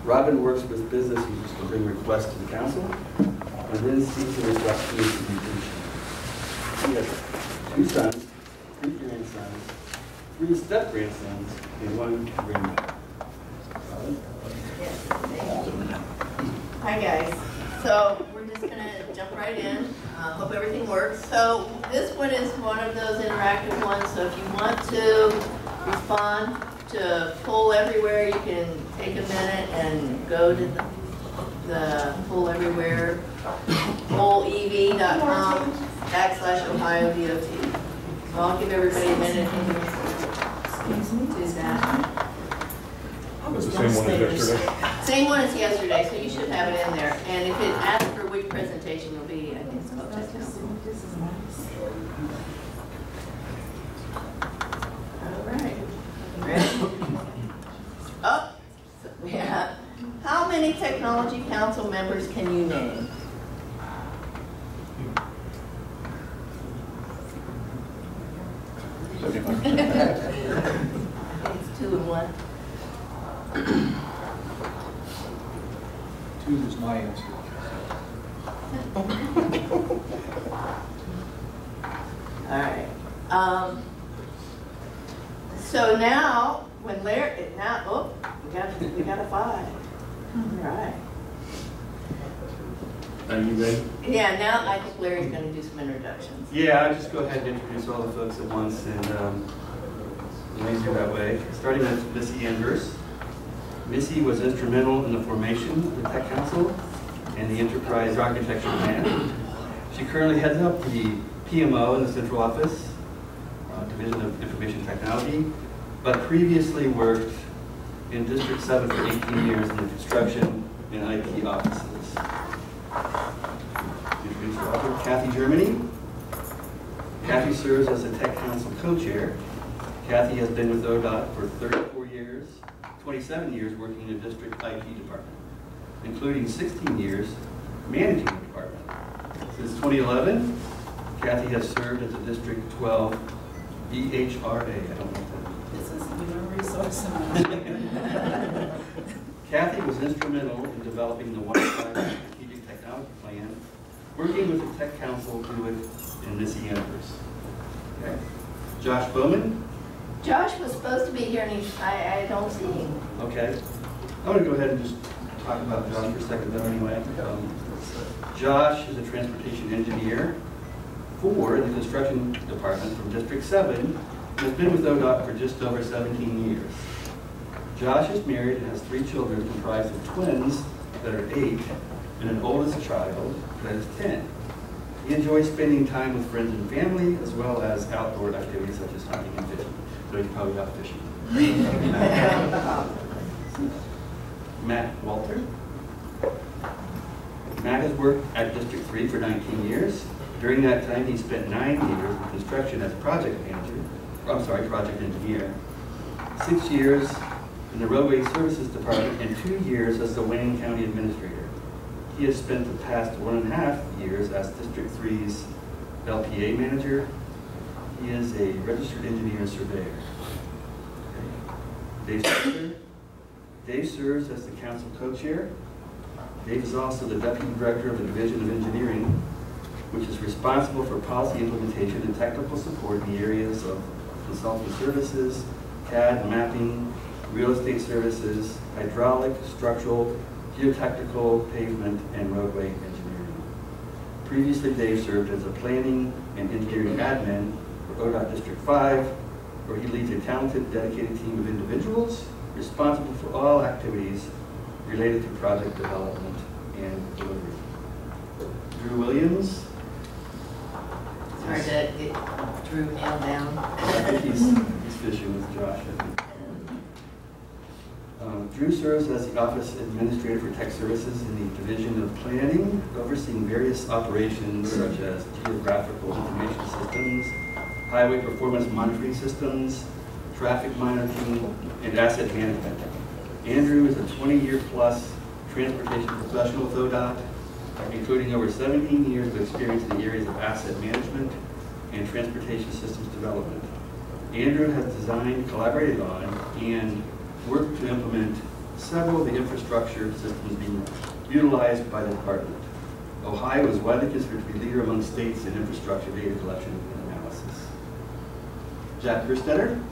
Robin works with business users to bring requests to the council, and then seeks to request community completion. He has 2 sons, 3 grandsons, 3 step-grandsons, and 1 granddaughter. Hi guys. So we're just going to jump right in. Hope everything works. So this one is one of those interactive ones. So if you want to respond to Poll Everywhere, you can take a minute and go to the Poll Everywhere, pollev.com/OhioDOT. So I'll give everybody a minute to do that. It's the same one as yesterday? Same one as yesterday, so you should have it in there. And if it asks for which presentation will be, I think it's about that now. All right. Ready? Oh, yeah. How many technology council members can you name? It's 2 and 1. 2 is my answer. All right. So now, when Larry, we got a 5. All right. Are you ready? Yeah, now I think Larry's going to do some introductions. Yeah, I'll just go ahead and introduce all the folks at once, and easier that way. Starting with Missy Andrews. Missy was instrumental in the formation of the Tech Council and the Enterprise Architecture Plan. She currently heads up the PMO in the Central Office, Division of Information Technology, but previously worked in District 7 for 18 years in the construction and IT offices. Introduce her author, Kathy Germany. Kathy serves as the Tech Council co-chair. Kathy has been with ODOT for 34 years, 27 years working in the district IT department, including 16 years managing the department. Since 2011, Kathy has served as the District 12 BHRA. I don't know what that This is human resource. Kathy was instrumental in developing the 105 Strategic Technology Plan, working with the Tech Council to do it in Missy Andrews. Okay. Josh Bowman. Josh was supposed to be here, and I don't see him. Okay. I'm going to go ahead and just talk about Josh for a second, though, anyway. Josh is a transportation engineer for the construction department from District 7 and has been with ODOT for just over 17 years. Josh is married and has 3 children comprised of twins that are 8 and an oldest child that is 10. He enjoys spending time with friends and family, as well as outdoor activities such as hunting and fishing. So he's probably out fishing. Matt Walter. Matt has worked at District 3 for 19 years. During that time, he spent 9 years in construction as project engineer, 6 years in the Roadway Services Department, and 2 years as the Wayne County Administrator. He has spent the past 1.5 years as District 3's LPA manager. He is a registered engineer and surveyor. Okay. Dave Spencer. Dave serves as the council co-chair. Dave is also the deputy director of the Division of Engineering, which is responsible for policy implementation and technical support in the areas of consulting services, CAD mapping, real estate services, hydraulic, structural, geotechnical, pavement, and roadway engineering. Previously, Dave served as a planning and engineering admin for ODOT District 5, where he leads a talented, dedicated team of individuals responsible for all activities related to project development and delivery. Drew Williams. It's hard to get Drew nailed down. I think he's fishing with Josh, I think. Drew serves as the Office Administrator for Tech Services in the Division of Planning, overseeing various operations such as geographical information systems, highway performance monitoring systems, traffic monitoring, and asset management. Andrew is a 20-year-plus transportation professional with ODOT, including over 17 years of experience in the areas of asset management and transportation systems development. Andrew has designed, collaborated on, and worked to implement several of the infrastructure systems being utilized by the department. Ohio is widely considered to be leader among states in infrastructure data collection and analysis. Jack Gerstetter?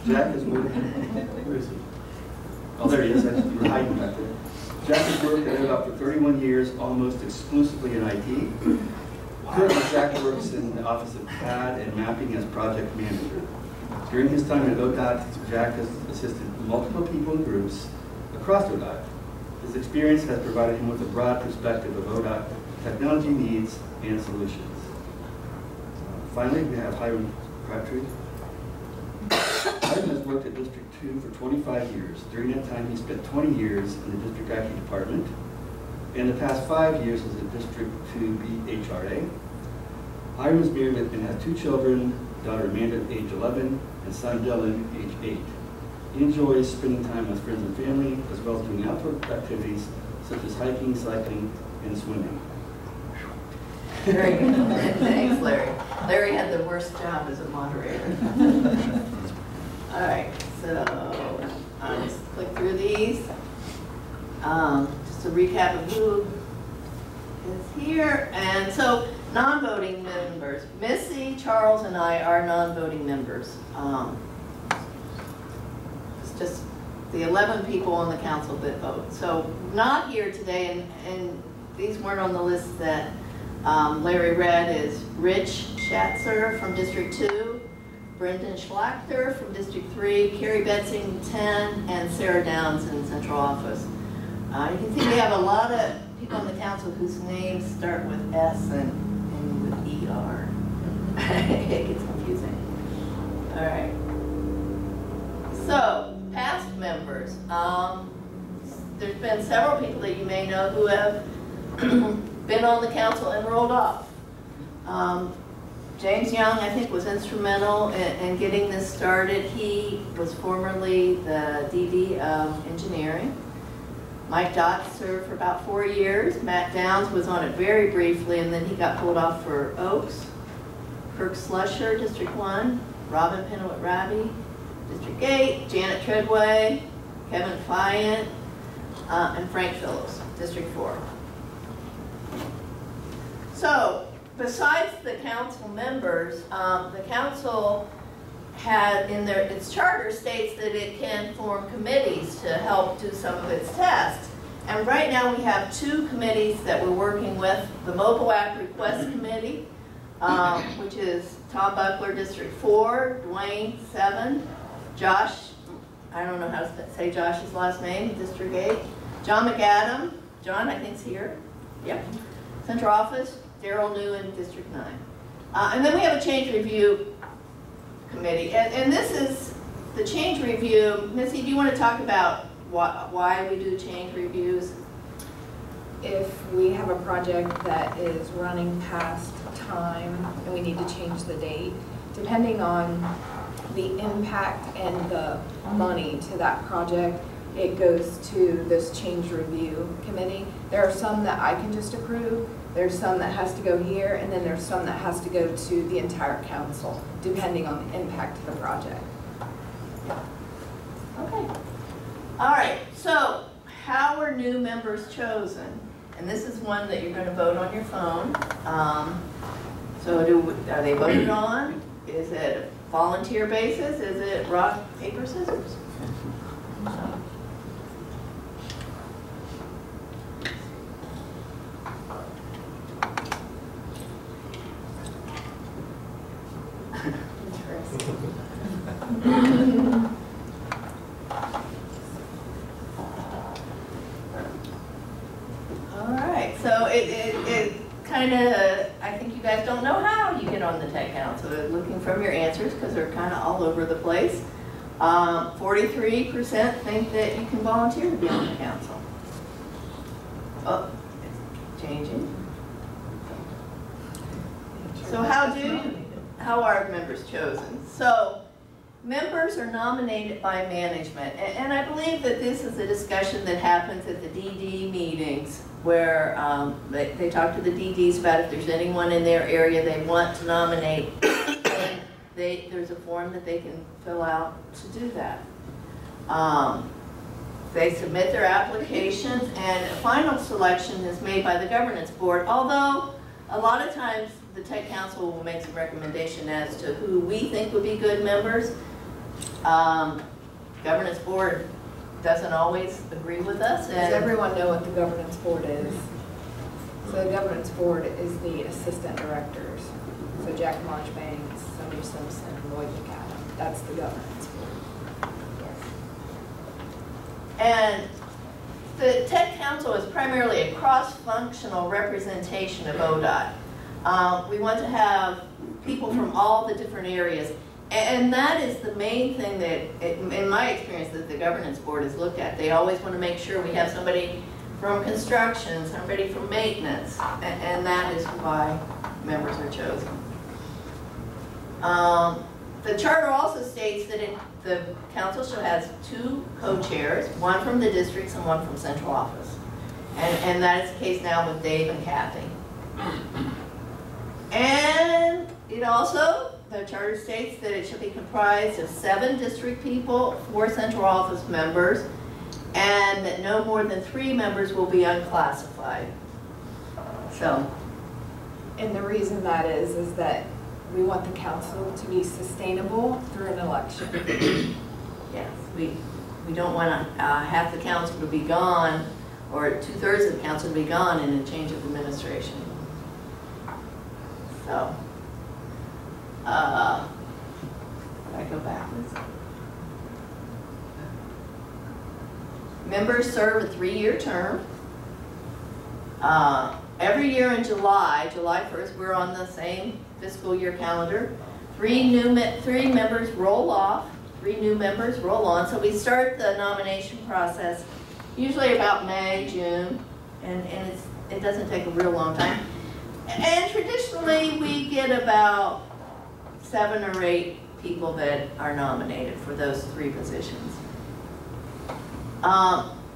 Jack has worked, where is he? Oh, there he is. You were hiding back there. Jack has worked at ODOT for 31 years, almost exclusively in IT. Currently, Jack works in the Office of CAD and Mapping as project manager. During his time at ODOT, Jack has assisted multiple people and groups across ODOT. His experience has provided him with a broad perspective of ODOT technology needs and solutions. Finally, we have Hiram Crabtree. Hiram has worked at District 2 for 25 years. During that time, he spent 20 years in the District IT department. In the past 5 years as a District 2B HRA. Hiram is married and has 2 children, daughter Amanda, age 11, and son Dylan, age 8. He enjoys spending time with friends and family, as well as doing outdoor activities such as hiking, cycling, and swimming. Very good. Thanks, Larry. Larry had the worst job as a moderator. All right, so I'll just click through these. Just a recap of who is here. And so, non-voting members. Missy, Charles, and I are non-voting members. It's just the 11 people on the council that vote. So, not here today, and these weren't on the list that Larry read, is Rich Schatzer from District 2, Brendan Schlachter from District 3, Carrie Betzing, 10, and Sarah Downs in Central Office. You can see we have a lot of people on the council whose names start with S and with ER. It gets confusing. All right. So, past members. There's been several people that you may know who have been on the council and rolled off. James Young, I think, was instrumental in getting this started. He was formerly the DD of engineering. Mike Dott served for about 4 years. Matt Downs was on it very briefly, and then he got pulled off for Oaks. Kirk Slusher, District 1. Robin Penowit-Raby, District 8. Janet Treadway, Kevin Fayant, and Frank Phillips, District 4. So, besides the council members, the council had in its charter states that it can form committees to help do some of its tasks. And right now we have 2 committees that we're working with. The Mobile App Request Committee, which is Tom Buckler, District 4, Dwayne, 7, Josh, I don't know how to say Josh's last name, District 8, John McAdam, John I think's here, yep, Central Office, Daryl New in District 9. And then we have a change review committee. And this is the change review. Missy, do you want to talk about why we do change reviews? If we have a project that is running past time and we need to change the date, depending on the impact and the money to that project, it goes to this change review committee. There are some that I can just approve, there's some that has to go here, and then there's some that has to go to the entire council, depending on the impact of the project. Okay. All right, so how are new members chosen? And this is one that you're going to vote on your phone. So are they voted on? Is it a volunteer basis? Is it rock, paper, scissors? All right, so it kind of, I think you guys don't know how you get on the tech council. Looking from your answers, because they're kind of all over the place. 43% think that you can volunteer to be on the council. Oh, it's changing. So how are members chosen? So members are nominated by management, and I believe that this is a discussion that happens at the DD meetings where they talk to the DDs about if there's anyone in their area they want to nominate, and there's a form that they can fill out to do that. They submit their applications, and a final selection is made by the governance board, although a lot of times the tech council will make some recommendation as to who we think would be good members. Governance board doesn't always agree with us. Does everyone know what the governance board is? So the governance board is the assistant directors. So Jack Marchbanks, Sumner Simpson, Lloyd McAdam. That's the governance board. And the tech council is primarily a cross-functional representation of ODOT. We want to have people from all the different areas. And that is the main thing that, in my experience, that the governance board has looked at. They always want to make sure we have somebody from construction, somebody from maintenance, and that is why members are chosen. The charter also states that the council shall have 2 co-chairs, one from the districts and one from central office. And that is the case now with Dave and Kathy. And it also, the charter states that it should be comprised of 7 district people, 4 central office members, and that no more than 3 members will be unclassified. So. And the reason that is that we want the council to be sustainable through an election. Yes, we don't want half the council to be gone, or 2/3 of the council to be gone in a change of administration. So, I go backwards. Members serve a 3-year term. Every year in July 1st, we're on the same fiscal year calendar. 3 members roll off, 3 new members roll on. So we start the nomination process usually about May, June, and it doesn't take a real long time. And traditionally, we get about 7 or 8 people that are nominated for those 3 positions.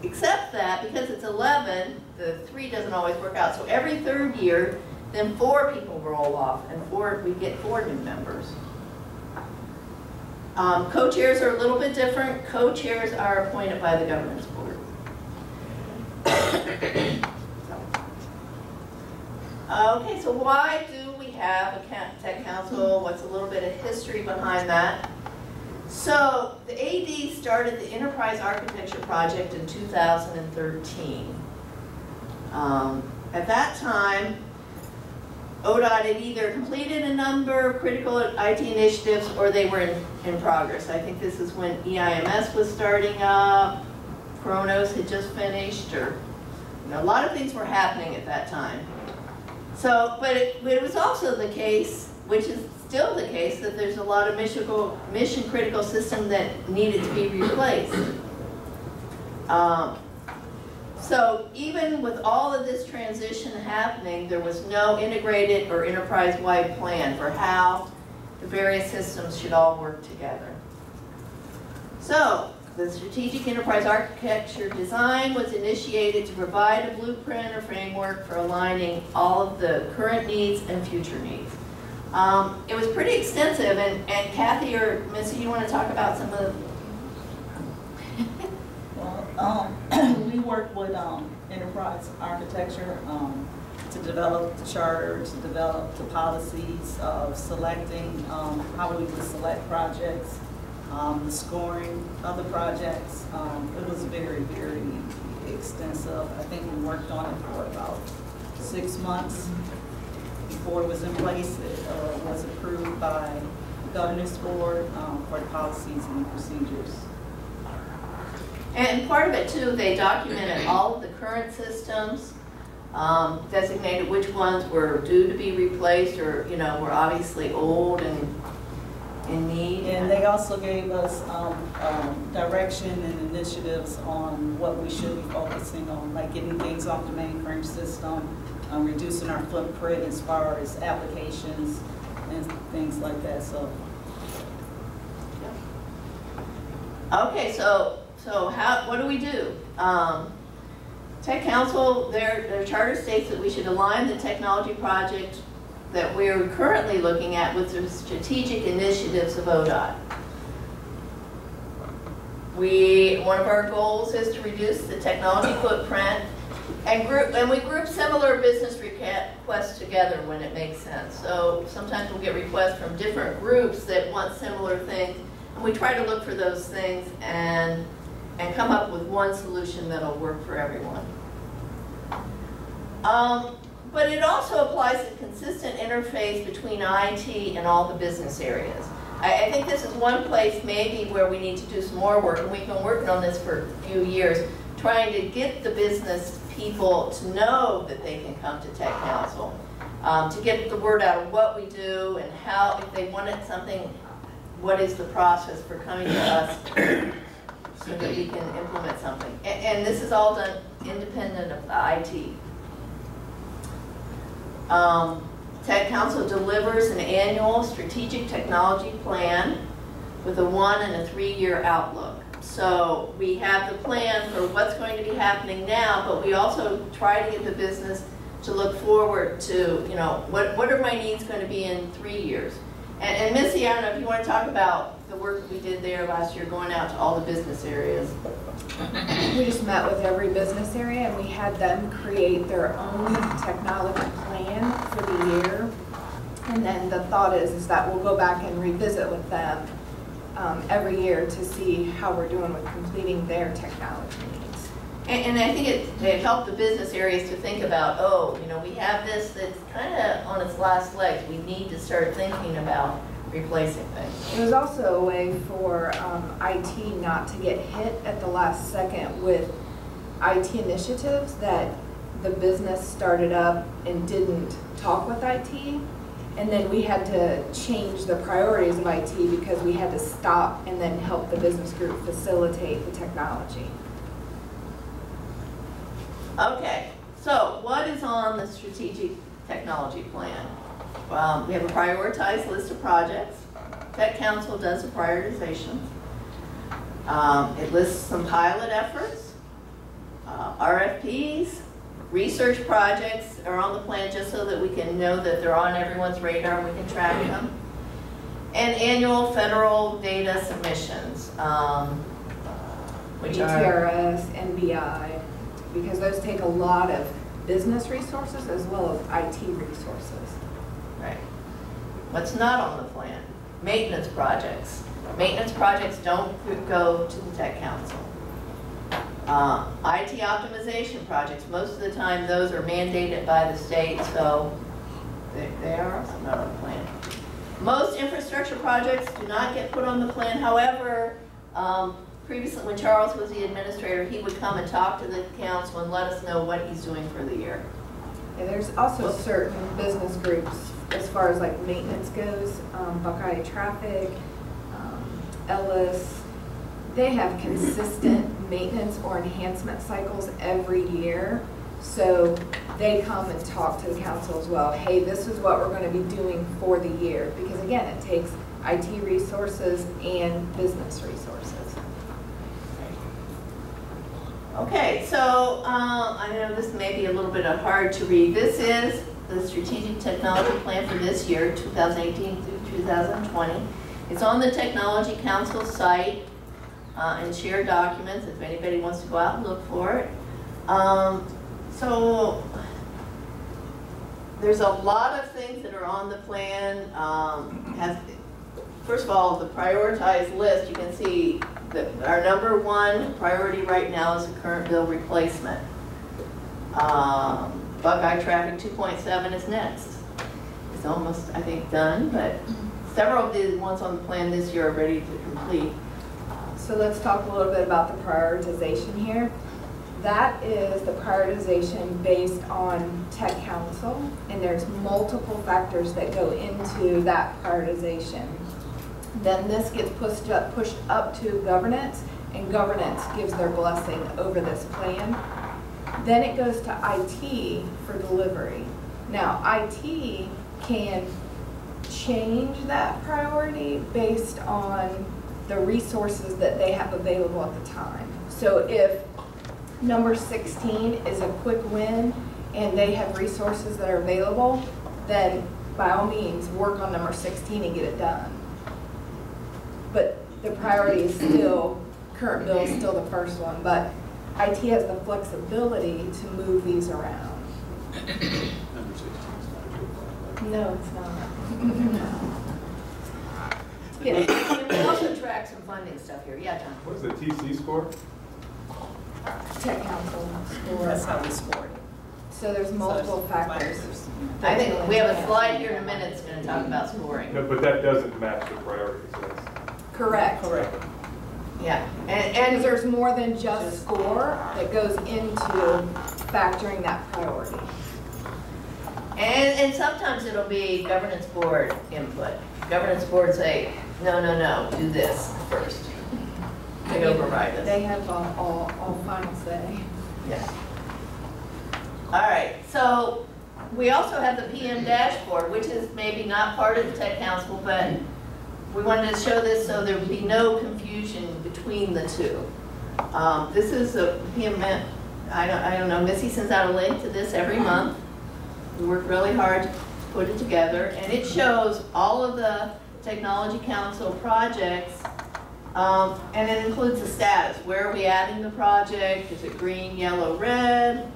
Except that because it's 11, the 3 doesn't always work out. So every 3rd year, then 4 people roll off, and we get 4 new members. Co-chairs are a little bit different. Co-chairs are appointed by the governance board. Okay, so why do we have a tech council? What's a little bit of history behind that? So the AD started the Enterprise Architecture Project in 2013. At that time, ODOT had either completed a number of critical IT initiatives or they were in progress. I think this is when EIMS was starting up, Kronos had just finished, or a lot of things were happening at that time. So, but it was also the case, which is still the case, that there's a lot of mission critical system that needed to be replaced. So even with all of this transition happening, there was no integrated or enterprise-wide plan for how the various systems should all work together. So the strategic enterprise architecture design was initiated to provide a blueprint or framework for aligning all of the current needs and future needs. It was pretty extensive, and Kathy or Missy, you want to talk about some of the... Well, we work with enterprise architecture to develop the charter, to develop the policies of selecting how we would select projects, the scoring of the projects. It was very, very extensive. I think we worked on it for about 6 months before it was in place. It was approved by the governance board for the policies and procedures. And part of it too, they documented all of the current systems, designated which ones were due to be replaced or, were obviously old and in need. And they also gave us direction and initiatives on what we should be focusing on, like getting things off the mainframe system, reducing our footprint as far as applications and things like that. So. Okay, so what do we do? Tech Council, their charter states that we should align the technology project that we're currently looking at with the strategic initiatives of ODOT. One of our goals is to reduce the technology footprint and we group similar business requests together when it makes sense. So sometimes we'll get requests from different groups that want similar things, and we try to look for those things and come up with one solution that'll work for everyone. But it also applies a consistent interface between IT and all the business areas. I think this is one place maybe where we need to do some more work, and we've been working on this for a few years, trying to get the business people to know that they can come to Tech Council, to get the word out of what we do and how, if they wanted something, what is the process for coming to us so that we can implement something. And this is all done independent of the IT. Tech Council delivers an annual strategic technology plan with a 1- and 3-year outlook. So we have the plan for what's going to be happening now, but we also try to get the business to look forward to, you know, what are my needs going to be in 3 years? And Missy, I don't know if you want to talk about the work that we did there last year, going out to all the business areas. We just met with every business area and we had them create their own technology plan for the year. And then the thought is that we'll go back and revisit with them every year to see how we're doing with completing their technology needs. And I think it helped the business areas to think about, oh, you know, we have this that's kind of on its last legs. We need to start thinking about replacing things. It was also a way for IT not to get hit at the last second with IT initiatives that the business started up and didn't talk with IT. And then we had to change the priorities of IT because we had to stop and then help the business group facilitate the technology. Okay, so what is on the strategic technology plan? We have a prioritized list of projects. Tech Council does a prioritization. It lists some pilot efforts, RFPs, research projects are on the plan just so that we can know that they're on everyone's radar and we can track them. And annual federal data submissions, which are ETRS, NBI, because those take a lot of business resources as well as IT resources. right. What's not on the plan? Maintenance projects. Maintenance projects don't go to the Tech Council. IT optimization projects, most of the time those are mandated by the state, so they are also not on the plan. Most infrastructure projects do not get put on the plan. However, previously when Charles was the administrator, he would come and talk to the council and let us know what he's doing for the year. And there's also certain business groups as far as like maintenance goes, Buckeye Traffic, Ellis, they have consistent maintenance or enhancement cycles every year. So they come and talk to the council as well. Hey, this is what we're going to be doing for the year. Because again, it takes IT resources and business resources. Okay, so I know this may be a little bit hard to read. This is the Strategic Technology Plan for this year, 2018 through 2020. It's on the Technology Council site and shared documents if anybody wants to go out and look for it. So there's a lot of things that are on the plan. First of all, the prioritized list, you can see that our #1 priority right now is the current bill replacement. Buckeye Traffic 2.7 is next. It's almost, I think, done, but several of the ones on the plan this year are ready to complete. So let's talk a little bit about the prioritization here. That is the prioritization based on Tech Council, and there's multiple factors that go into that prioritization. Then this gets pushed up to governance, and governance gives their blessing over this plan. Then it goes to IT for delivery. Now, IT can change that priority based on the resources that they have available at the time. So if number 16 is a quick win and they have resources that are available, then by all means work on number 16 and get it done. But the priority is still current bill is still the first one, but IT has the flexibility to move these around. Number 16 is not a good one. No, it's not. Yeah, and we also track some funding stuff here. Yeah, John? What is the TC score? Tech council That's score. how we score it. So there's multiple So factors. I think we have a slide here in a minute that's going to talk about scoring. No, but that doesn't match the priorities. That's- Correct. Correct. Yeah, And and there's more than just score that goes into factoring that priority. And sometimes it'll be governance board input. Governance board say, no, no, no, do this first. They override us. They have all final say. Yeah. All right, so we also have the PM dashboard, which is maybe not part of the tech council, but we wanted to show this so there would be no confusion between the two. This is a PM, I don't know, Missy sends out a link to this every month. We work really hard to put it together, and it shows all of the Technology Council projects, and it includes the status. Where are we adding the project? Is it green, yellow, red?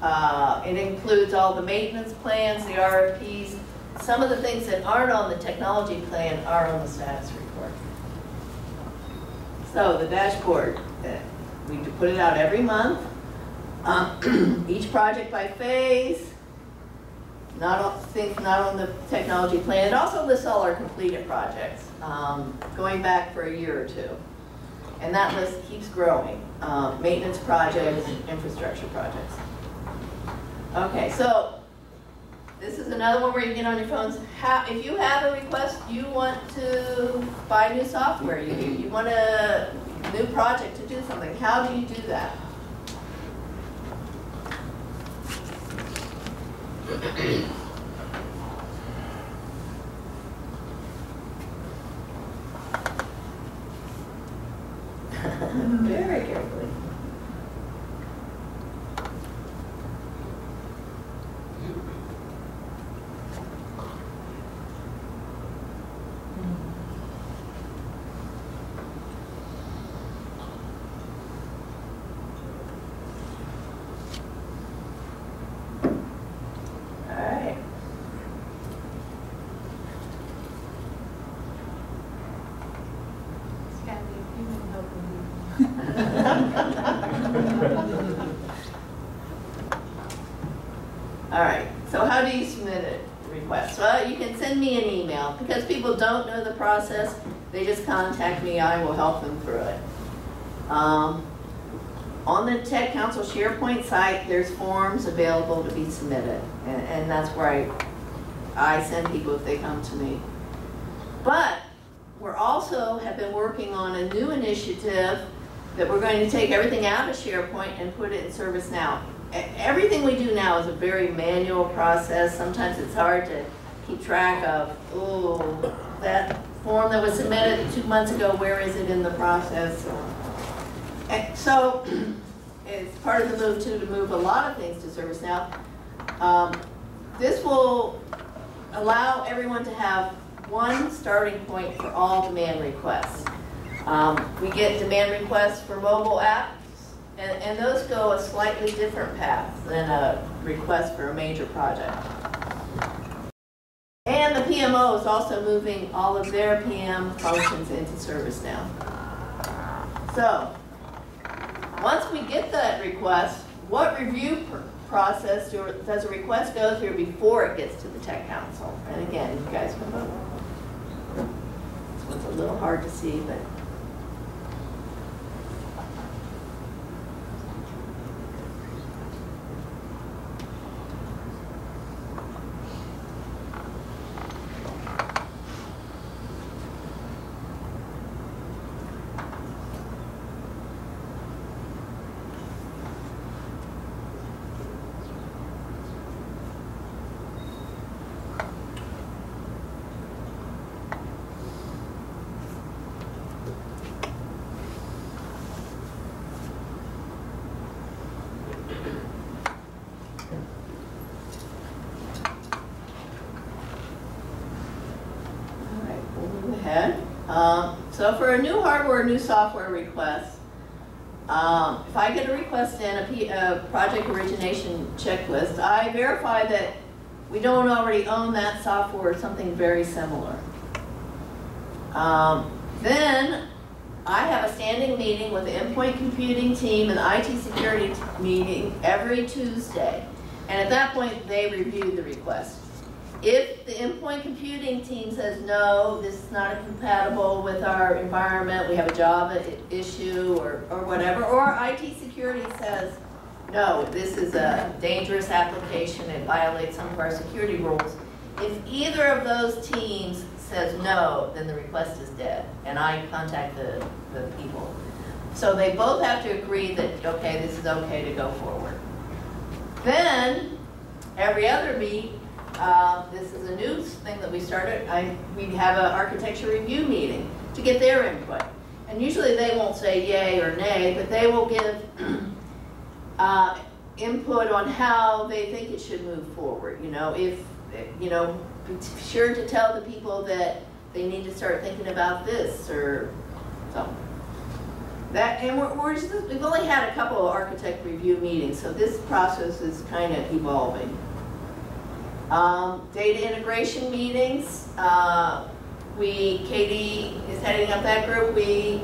It includes all the maintenance plans, the RFPs. Some of the things that aren't on the technology plan are on the status report. So the dashboard, we put it out every month. Each project by phase. Things not on the technology plan. It also lists all our completed projects, going back for a year or two. And that list keeps growing. Maintenance projects, infrastructure projects. Okay, so this is another one where you get on your phones. If you have a request, you want to buy new software, you want a new project to do something, how do you do that? Very carefully. All right, so how do you submit a request? Well, you can send me an email. Because people don't know the process, they just contact me, I will help them through it. On the Tech Council SharePoint site, there's forms available to be submitted. And that's where I send people if they come to me. But we're also have been working on a new initiative that we're going to take everything out of SharePoint and put it in ServiceNow. Everything we do now is a very manual process. Sometimes it's hard to keep track of, oh, that form that was submitted 2 months ago, where is it in the process? And so it's part of the move to move a lot of things to ServiceNow. This will allow everyone to have one starting point for all demand requests. We get demand requests for mobile apps, and those go a slightly different path than a request for a major project. And the PMO is also moving all of their PM functions into ServiceNow. So, once we get that request, what review process does a request go through before it gets to the Tech Council? And again, you guys can vote. This one's a little hard to see, but so for a new hardware, new software request, If I get a request in, a project origination checklist, I verify that we don't already own that software or something very similar. Then I have a standing meeting with the endpoint computing team and the IT security meeting every Tuesday. And at that point, they review the request. If the endpoint computing team says, no, this is not compatible with our environment, we have a Java issue or whatever, or IT security says, no, this is a dangerous application, it violates some of our security rules. If either of those teams says no, then the request is dead, and I contact the people. So they both have to agree that, okay, this is okay to go forward. Then, every other week, this is a new thing that we started, we have an architecture review meeting to get their input. And usually they won't say yay or nay, but they will give input on how they think it should move forward. You know, be sure to tell the people that they need to start thinking about this or something. That, and we've only had a couple of architect review meetings, so this process is kind of evolving. Data integration meetings. Katie is heading up that group. We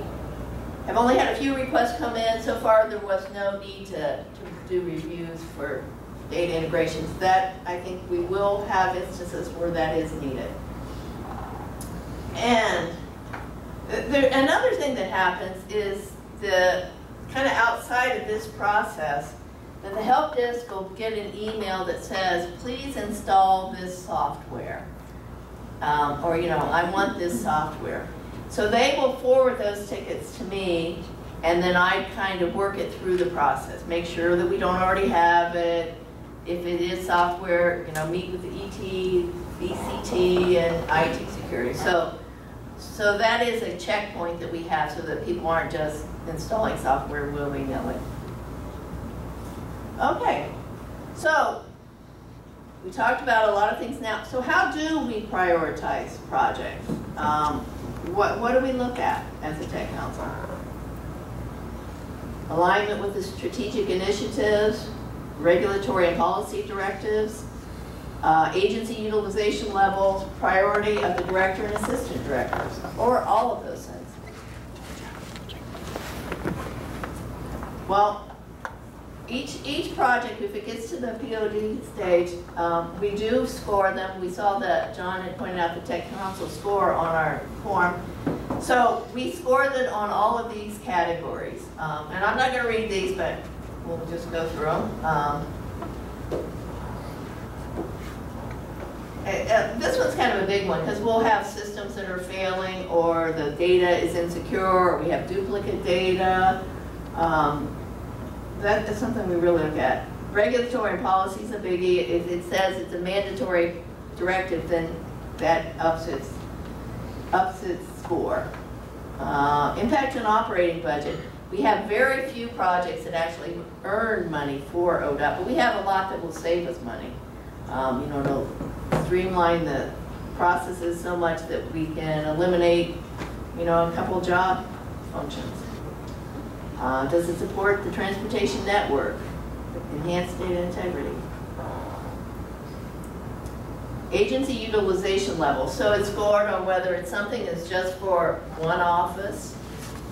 have only had a few requests come in. So far, there was no need to do reviews for data integrations. That, I think we will have instances where that is needed. And another thing that happens is the kind of outside of this process, that the help desk will get an email that says, please install this software. Or, you know, I want this software. So they will forward those tickets to me, and then I kind of work it through the process. Make sure that we don't already have it. If it is software, you know, meet with the ET, BCT, and IT security. So that is a checkpoint that we have so that people aren't just installing software willy-nilly. Okay, so we talked about a lot of things now. So how do we prioritize projects? What do we look at as a tech council? Alignment with the strategic initiatives, regulatory and policy directives, agency utilization levels, priority of the director and assistant directors, or all of those things. Well, each project, if it gets to the POD stage, we do score them. We saw that John had pointed out the Tech Council score on our form. So we scored it on all of these categories. And I'm not going to read these, but we'll just go through them. This one's kind of a big one because we'll have systems that are failing, or the data is insecure, or we have duplicate data. That is something we really look at. Regulatory and policy is a biggie. If it says it's a mandatory directive, then that ups its score. Impact on operating budget. We have very few projects that actually earn money for ODOT, but we have a lot that will save us money. You know, it'll streamline the processes so much that we can eliminate, you know, a couple job functions. Does it support the transportation network? Enhanced data integrity. Agency utilization level. So it's scored on whether it's something that's just for one office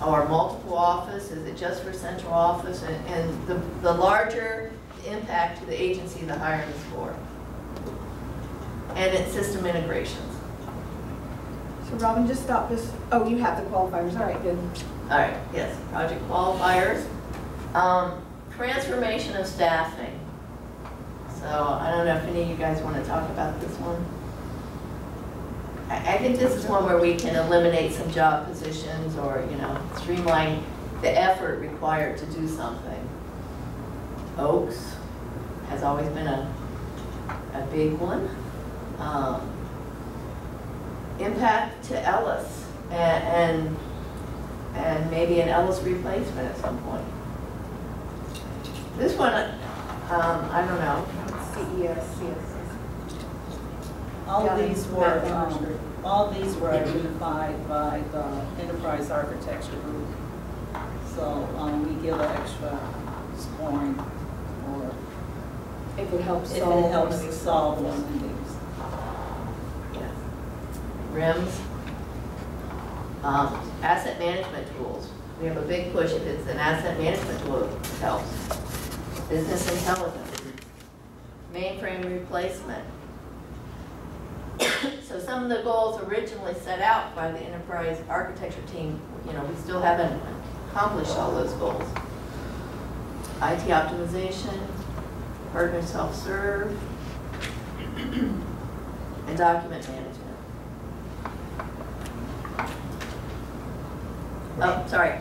or multiple office. Is it just for central office? And the larger the impact to the agency, the higher the score. And it's system integrations. So Robin, just stop this. Oh, you have the qualifiers. All right, good. All right, yes, project qualifiers. Transformation of staffing. So I don't know if any of you guys want to talk about this one. I think this is one where we can eliminate some job positions, or, you know, streamline the effort required to do something. Oaks has always been a big one. Impact to Ellis, and maybe an Ellis replacement at some point. This one, I don't know. CES. All these were identified by the Enterprise Architecture Group. So we give an extra scoring or If it helps if solve it helps one of these solve one problems. of these. Yes. RIMS. Asset management tools. We have a big push if it's an asset management tool, it helps. Business intelligence. Mainframe replacement. So some of the goals originally set out by the enterprise architecture team, we still haven't accomplished all those goals. IT optimization, partner self-serve, and document management. Oh, sorry.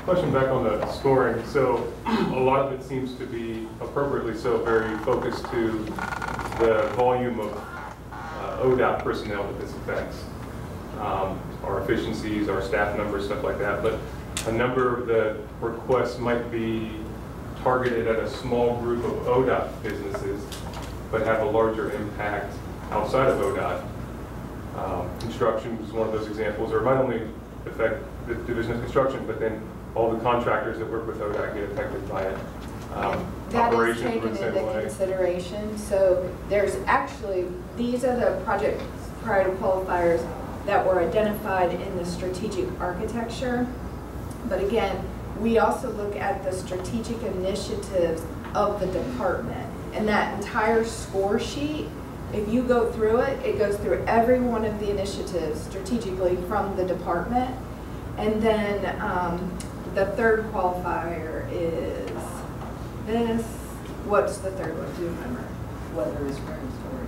Question back on the scoring. So a lot of it seems to be appropriately so very focused to the volume of ODOT personnel that this affects. Our efficiencies, our staff numbers, stuff like that. But a number of the requests might be targeted at a small group of ODOT businesses, but have a larger impact outside of ODOT. Construction is one of those examples, or it might only affect the division of construction, but then all the contractors that work with ODOT get affected by it. That is Operations taken would into say way. consideration. So there's actually, these are the project priority qualifiers that were identified in the strategic architecture. But again, we also look at the strategic initiatives of the department. And that entire score sheet, if you go through it, it goes through every one of the initiatives strategically from the department. And then the third qualifier is this. What's the third one? Do you remember? Whether it's regulatory.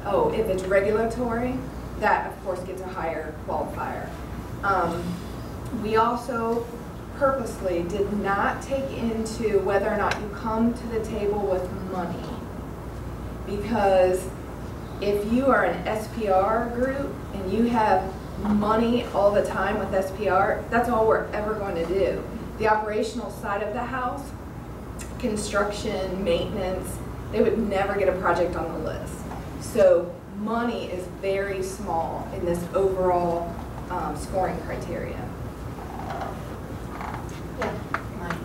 Oh, if it's regulatory, that of course gets a higher qualifier. We also purposely did not take into whether or not you come to the table with money. Because if you are an SPR group and you have money all the time with SPR, that's all we're ever going to do. The operational side of the house, construction, maintenance, they would never get a project on the list. So money is very small in this overall scoring criteria. Yeah, Mike.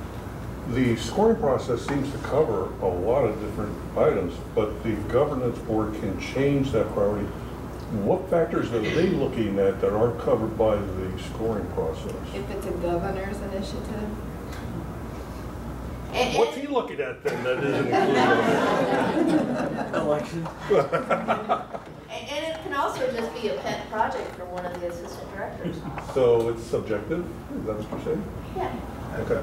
The scoring process seems to cover a lot of different items, but the governance board can change that priority. What factors are they looking at that aren't covered by the scoring process? If it's a governor's initiative, What's he looking at then that isn't included? Election. And it can also just be a pet project for one of the assistant directors. So it's subjective, is that what you're saying? Yeah. Okay.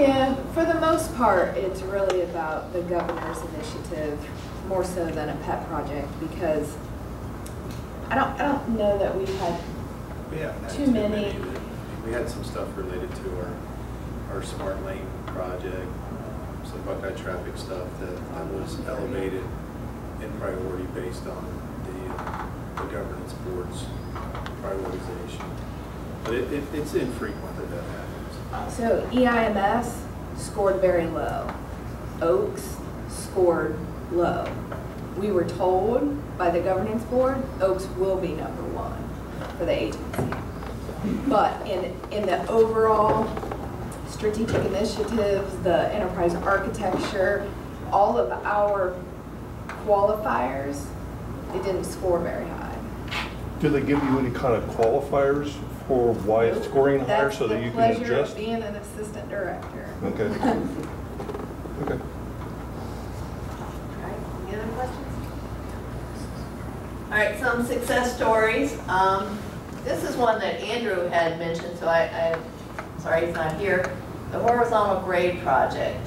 yeah, for the most part, it's really about the governor's initiative more so than a pet project, because I don't know that we've had We haven't had Too too many. that- We had some stuff related to our smart lane project, some Buckeye traffic stuff that was elevated in priority based on the governance board's prioritization. But it's infrequent that happens. So EIMS scored very low. Oaks scored low. We were told by the governance board, Oaks will be number one for the agency. But in the overall strategic initiatives, the enterprise architecture, all of our qualifiers, it didn't score very high. Do they give you any kind of qualifiers for why it's scoring higher so that you can That's the pleasure of adjust? being an assistant director. Okay. Okay. All right, any other questions? All right, some success stories. This is one that Andrew had mentioned, so I'm sorry he's not here. The horizontal grade project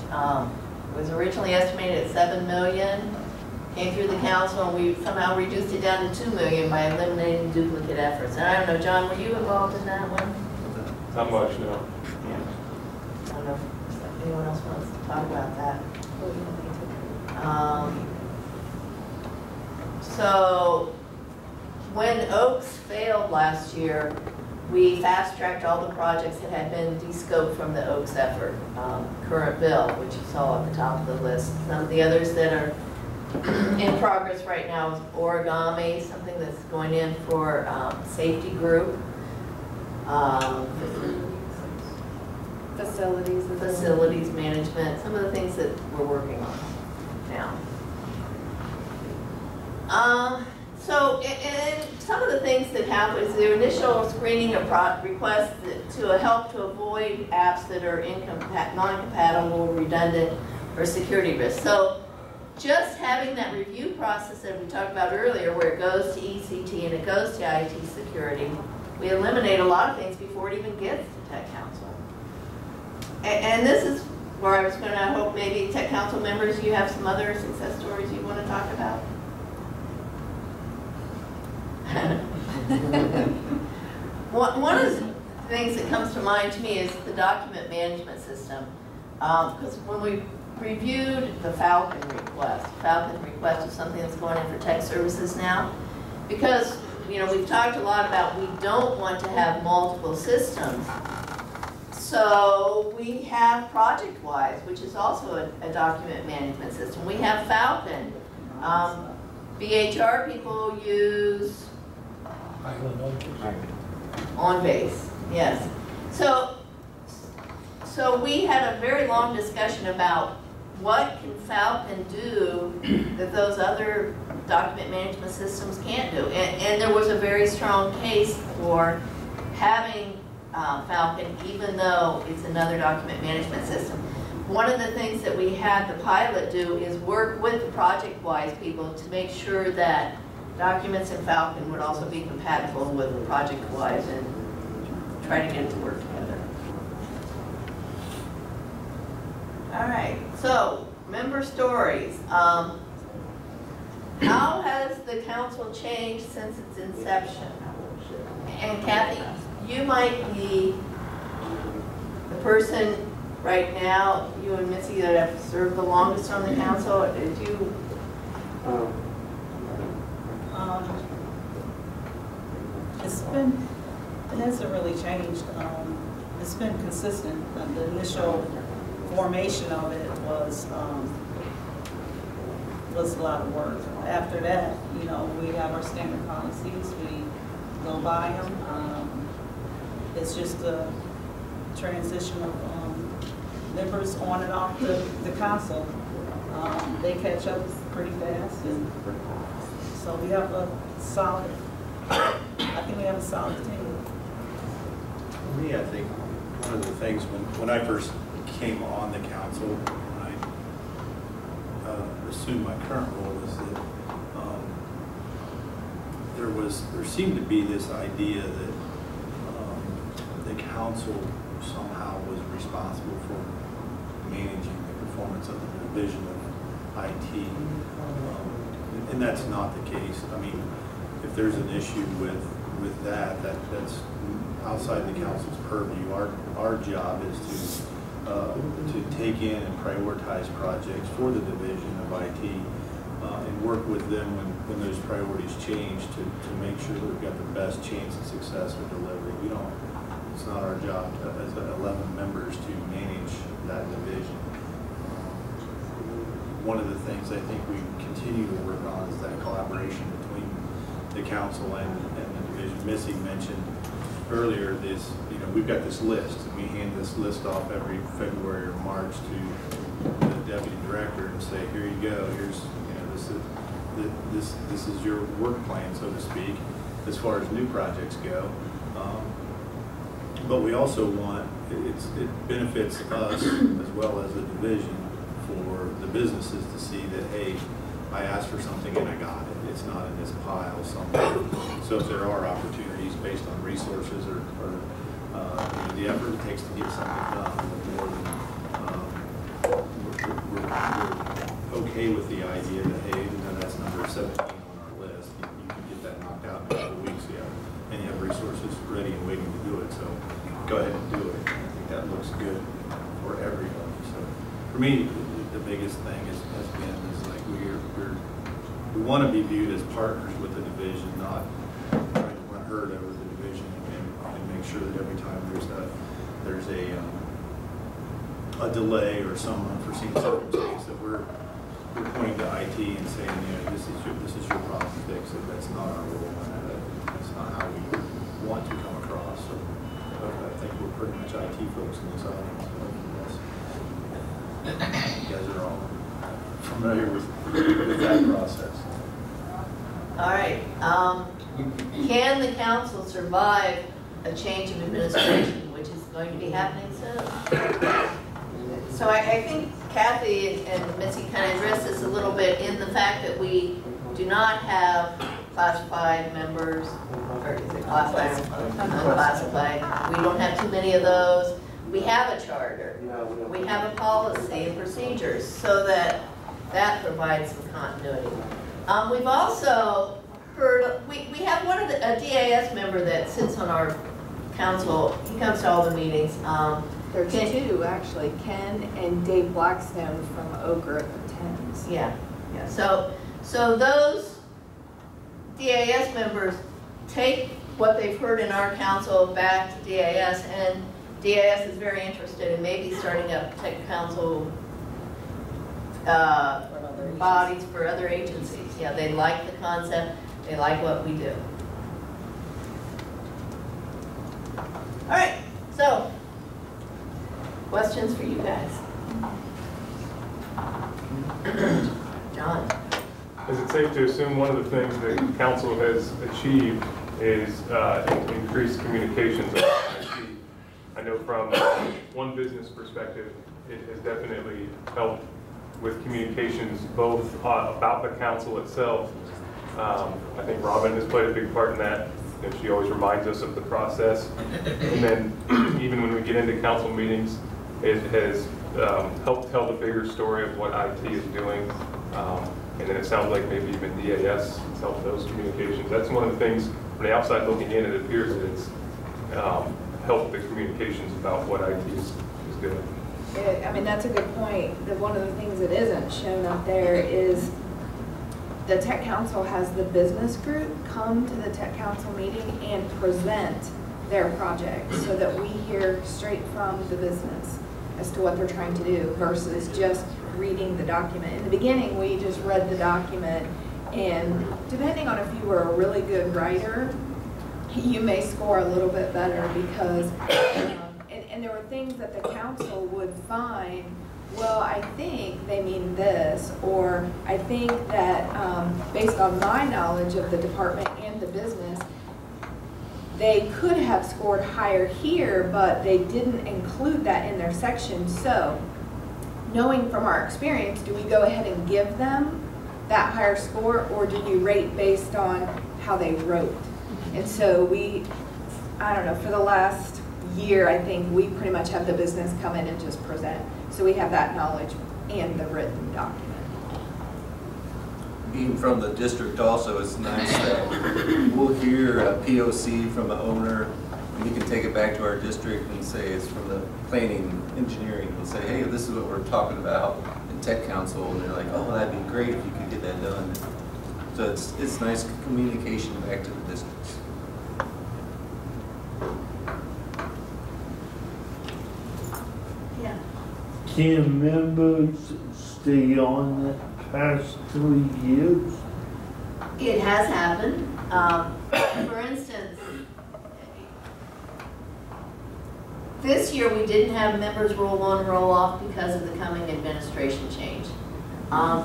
was originally estimated at $7 million. Came through the council, and we somehow reduced it down to $2 million by eliminating duplicate efforts. And I don't know, John, were you involved in that one? Not much, no. Yeah. I don't know if anyone else wants to talk about that. So when Oaks failed last year, we fast-tracked all the projects that had been de-scoped from the Oaks effort. Current bill, which you saw at the top of the list. Some of the others that are in progress right now is origami, something that's going in for safety group. Facilities. facilities management, some of the things that we're working on now. And some of the things that happen is the initial screening of requests to help to avoid apps that are non-compatible, redundant, or security risks. So just having that review process that we talked about earlier, where it goes to ECT and it goes to IT security, we eliminate a lot of things before it even gets to Tech Council. And this is where I was going to hope maybe Tech Council members, you have some other success stories you want to talk about. One of the things that comes to mind to me is the document management system. Because when we reviewed the Falcon request is something that's going in for tech services now. Because, you know, we've talked a lot about we don't want to have multiple systems. So we have ProjectWise, which is also a document management system. We have Falcon. BHR people use OnBase, yes. So we had a very long discussion about what can Falcon do that those other document management systems can't do. And there was a very strong case for having Falcon, even though it's another document management system. One of the things that we had the pilot do is work with the ProjectWise people to make sure that documents in Falcon would also be compatible with ProjectWise and try to get it to work together. All right, so member stories. How has the council changed since its inception? And Kathy, you might be the person right now, you and Missy, that have served the longest on the council. Did you? It hasn't really changed. It's been consistent. The initial formation of it was a lot of work. After that, you know, we have our standard policies. We go by them. It's just a transition of members on and off the council. They catch up pretty fast, and so we have a solid. I think we have a solid team. For me, I think one of the things when I first came on the council, when I assumed my current role, is that there seemed to be this idea that the council somehow was responsible for managing the performance of the division of IT, and that's not the case. I mean, if there's an issue with that's outside the council's purview. Our job is to take in and prioritize projects for the division of IT and work with them when those priorities change to make sure that we've got the best chance of success or delivery. It's not our job as 11 members to manage that division. One of the things I think we continue to work on is that collaboration between the council and the division. Missy mentioned earlier this, we've got this list, and we hand this list off every February or March to the deputy director and say, here you go, here's, this is your work plan, so to speak, as far as new projects go. But we also want, it benefits us as well as the division for the businesses to see that, hey, I asked for something and I got it. It's not in this pile somewhere. So if there are opportunities based on resources or the effort it takes to get something done, more than we're okay with the idea that, hey, that's number 17 on our list. You can get that knocked out in a couple of weeks, and you have resources ready and waiting to do it. So go ahead and do it. I think that looks good for everybody. So for me, the biggest thing has been like we want to be viewed as partners with the division, not trying to run herd over the division, and make sure that every time there's a delay or some unforeseen circumstance that we're pointing to IT and saying, this is your problem, fix it. That's not our role. That's not how we want to come across. So I think we're pretty much IT folks in this audience. You guys are all familiar with that process. All right. Can the council survive a change of administration, which is going to be happening soon? So I think Kathy and Missy kind of addressed this a little bit in the fact that we do not have classified members, or is it classified, unclassified? We don't have too many of those. We have a charter. We have a policy and procedures so that provides some continuity. We've also heard, we have a DAS member that sits on our council. He comes to all the meetings. There's two, actually. Ken and Dave Blackstone from Oak Grove attends. Yeah. So those DAS members take what they've heard in our council back to DAS, and DAS is very interested in maybe starting up tech council bodies for other agencies. Yeah, they like the concept. They like what we do. All right, so questions for you guys? John? Is it safe to assume one of the things that council has achieved is increased communications about IT? I know from one business perspective, it has definitely helped with communications both about the council itself. I think Robin has played a big part in that. And she always reminds us of the process. And then even when we get into council meetings, it has helped tell the bigger story of what IT is doing. And then it sounds like maybe even DAS has helped those communications. That's one of the things, from the outside looking in, it appears that it's helped the communications about what IT is doing. I mean, that's a good point. One of the things that isn't shown up there is the Tech Council has the business group come to the Tech Council meeting and present their project so that we hear straight from the business as to what they're trying to do versus just reading the document. In the beginning, we just read the document, and depending on if you were a really good writer, you may score a little bit better because, and there were things that the council would find, well, I think they mean this, or I think that based on my knowledge of the department and the business, they could have scored higher here, but they didn't include that in their section. So, knowing from our experience, do we go ahead and give them that higher score, or do you rate based on how they wrote? And so I don't know, for the last year, I think we pretty much have the business come in and just present. So we have that knowledge and the written document. Being from the district also, it's nice that we'll hear a POC from the owner, and we can take it back to our district and say it's from the planning engineering. We'll say, hey, this is what we're talking about in Tech Council, and they're like, oh, that'd be great if you could get that done. So it's nice communication back to the districts. Yeah. Can members stay on the past 3 years? It has happened. For instance, this year we didn't have members roll on, roll off because of the coming administration change.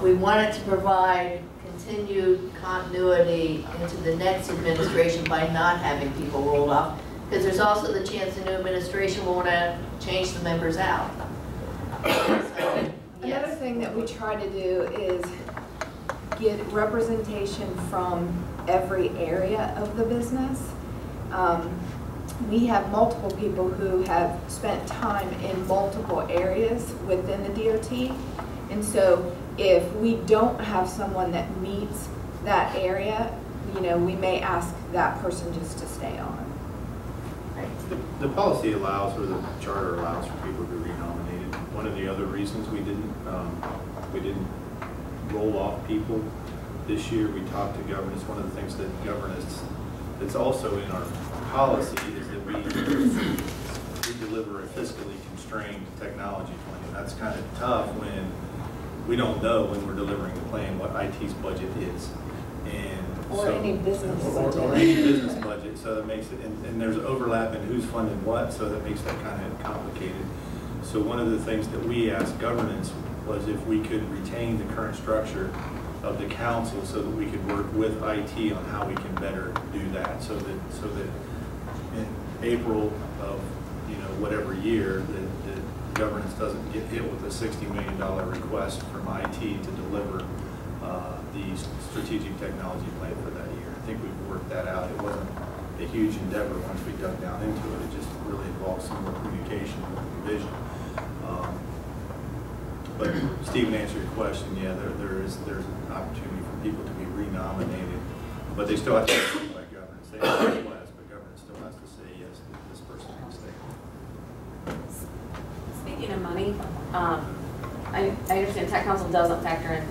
We wanted to provide continued continuity into the next administration by not having people rolled off, because there's also the chance the new administration will want to change the members out. So, Another thing that we try to do is get representation from every area of the business. We have multiple people who have spent time in multiple areas within the DOT, and so if we don't have someone that meets that area, you know, we may ask that person just to stay on. The policy allows, or the charter allows, for people to be renominated. One of the other reasons we didn't roll off people this year, we talked to governance. One of the things that governance, that's also in our policy, is that we deliver a fiscally constrained technology plan. That's kind of tough when we don't know when we're delivering the plan what IT's budget is. And Or so, any business or budget. any business budget. so that makes it, and there's overlap in who's funding what, so that makes that kind of complicated. So one of the things that we asked governance was if we could retain the current structure of the council so that we could work with IT on how we can better do that, so that in April of whatever year the governance doesn't get hit with a $60 million request from IT to deliver the strategic technology plan for that year. I think we've worked that out. It wasn't a huge endeavor once we dug down into it. It just really involved some more communication with the division. But Stephen, to answer your question, yeah, there's an opportunity for people to be renominated, but they still have to be by governance. They have to request, but governance still has to say yes, this person can stay. Speaking of money, I understand Tech Council doesn't factor in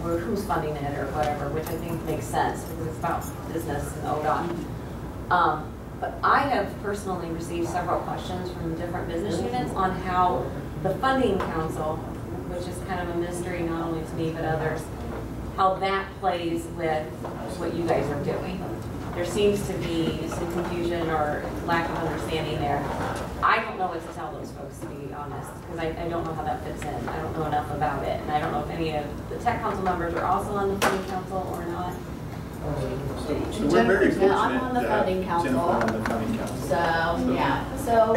who's funding it or whatever, which I think makes sense because it's about business and ODOT. But I have personally received several questions from different business units on how the funding council, which is kind of a mystery not only to me but others, how that plays with what you guys are doing. There seems to be some confusion or lack of understanding there. I don't know what to tell those folks, to be honest, because I don't know how that fits in. I don't know enough about it, and I don't know if any of the tech council members are also on the funding council or not. So we're very fortunate I'm on the to funding have Jennifer council. on the funding council. So, yeah, so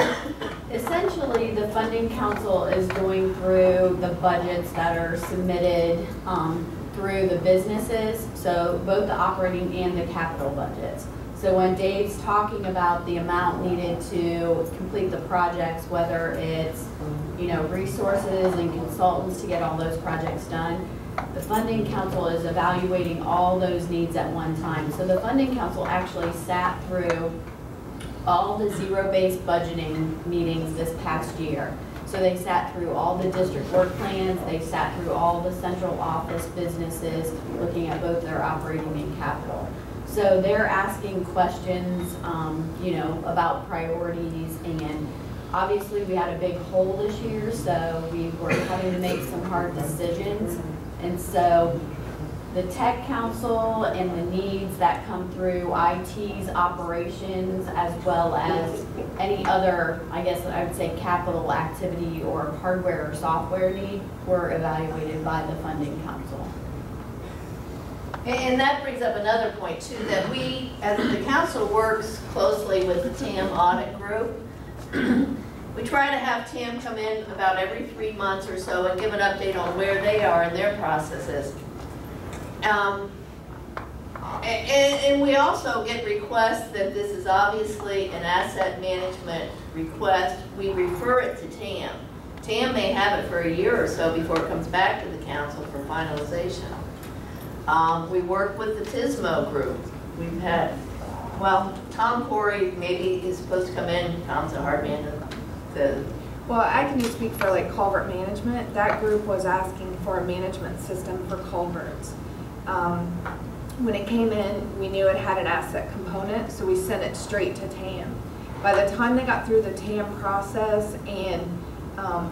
essentially the funding council is going through the budgets that are submitted through the businesses, so both the operating and the capital budgets. So when Dave's talking about the amount needed to complete the projects, whether it's, resources and consultants to get all those projects done, the funding council is evaluating all those needs at one time. So the funding council actually sat through all the zero-based budgeting meetings this past year. So they sat through all the district work plans, they sat through all the central office businesses, looking at both their operating and capital. So they're asking questions, about priorities, and obviously we had a big hole this year, so we were having to make some hard decisions. And so the tech council and the needs that come through IT's operations, as well as any other, I guess I would say, capital activity or hardware or software need, were evaluated by the funding council. And that brings up another point too, that we, as the council works closely with the TAM audit group, we try to have TAM come in about every 3 months or so and give an update on where they are in their processes. And we also get requests that this is obviously an asset management request. We refer it to TAM. TAM may have it for a year or so before it comes back to the council for finalization. We work with the TISMO group. We've had, Tom Corey maybe is supposed to come in. Tom's a hard man to Well, I can just speak for like culvert management. That group was asking for a management system for culverts. When it came in, we knew it had an asset component, so we sent it straight to TAM. By the time they got through the TAM process and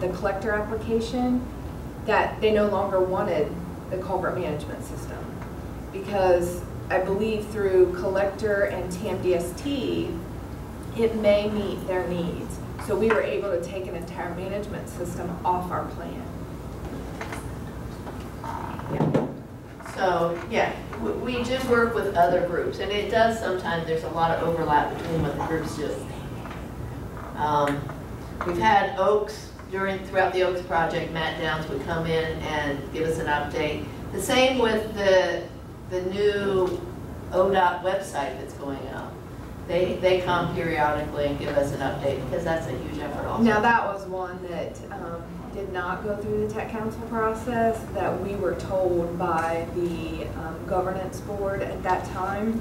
the collector application, that they no longer wanted the culvert management system, because I believe through collector and TAM DST, it may meet their needs. So we were able to take an entire management system off our plan. So, yeah, we do work with other groups, and it does sometimes, there's a lot of overlap between what the groups do. We've had Oaks, throughout the Oaks project, Matt Downs would come in and give us an update. The same with the new ODOT website that's going up. They come periodically and give us an update, because that's a huge effort also. Now that was one that did not go through the tech council process, that we were told by the governance board at that time,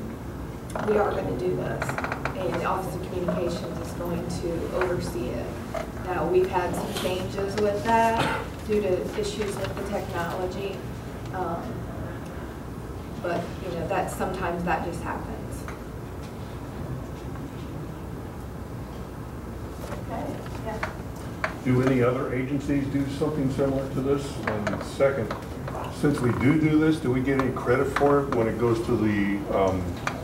we are going to do this, and the Office of Communications is going to oversee it. Now we've had some changes with that due to issues with the technology, but that sometimes that just happens. Okay, yeah. Do any other agencies do something similar to this? And second, since we do this, do we get any credit for it when it goes to the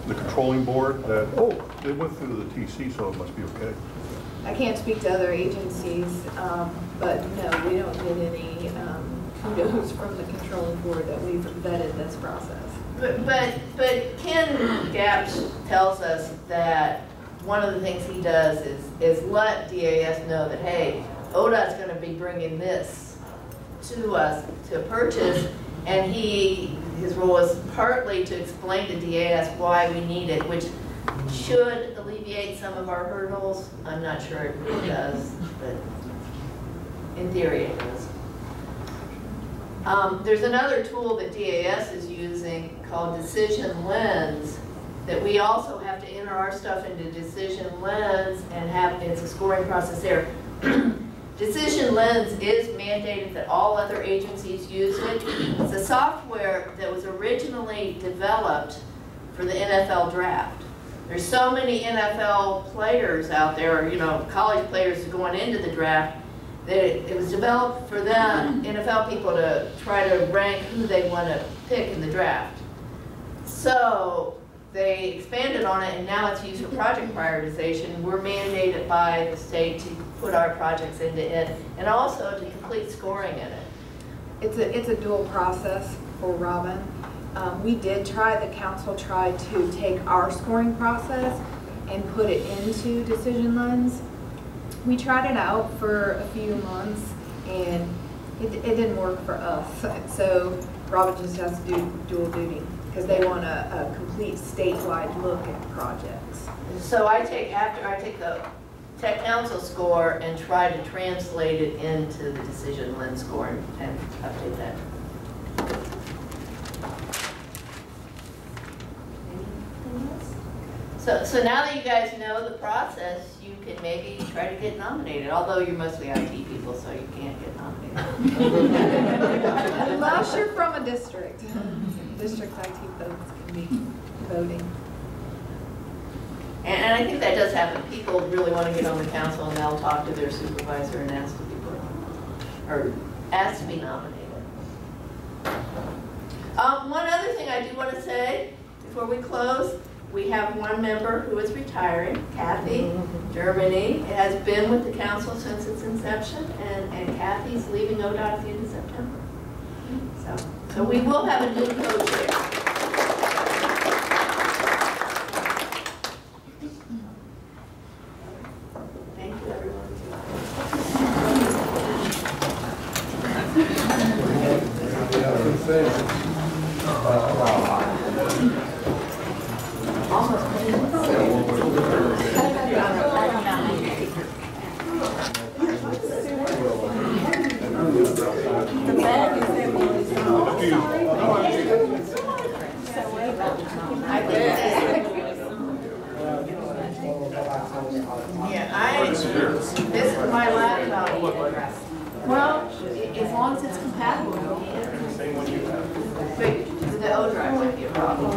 the controlling board that, oh, they went through the TC, so it must be okay? I can't speak to other agencies, but no, we don't get any kudos from the controlling board that we've vetted this process. But Ken Gapsch tells us that one of the things he does is let DAS know that, hey, ODOT's going to be bringing this to us to purchase, and his role is partly to explain to DAS why we need it, which should alleviate some of our hurdles. I'm not sure it really does, but in theory it does. There's another tool that DAS is using called Decision Lens that we also have to enter our stuff into Decision Lens and have, it's a scoring process there. Decision Lens is mandated that all other agencies use it. It's a software that was originally developed for the NFL draft. There's so many NFL players out there, you know, college players going into the draft, that it was developed for them, NFL people, to try to rank who they want to pick in the draft. So they expanded on it, and now it's used for project prioritization. We're mandated by the state to put our projects into it, and also to complete scoring in it. It's a dual process for Robin. We did try, the council tried to take our scoring process and put it into Decision Lens. We tried it out for a few months, and it didn't work for us. So Robin just has to do dual duty, because they want a complete statewide look at projects. So after I take the tech council score and try to translate it into the Decision Lens score and update that. Anything else? So now that you guys know the process, you can maybe try to get nominated, although you're mostly IT people, so you can't get nominated. Unless you're from a district. District IT folks can be voting. And I think that does happen. People really want to get on the council, and they'll talk to their supervisor and ask to be put on, or ask to be nominated. One other thing I do want to say before we close, we have one member who is retiring, Kathy Germany. It has been with the council since its inception, and Kathy's leaving ODOT at the end of September. So we will have a new co-chair. This is my laptop. Well, as long as it's compatible. But the O drive might be a problem.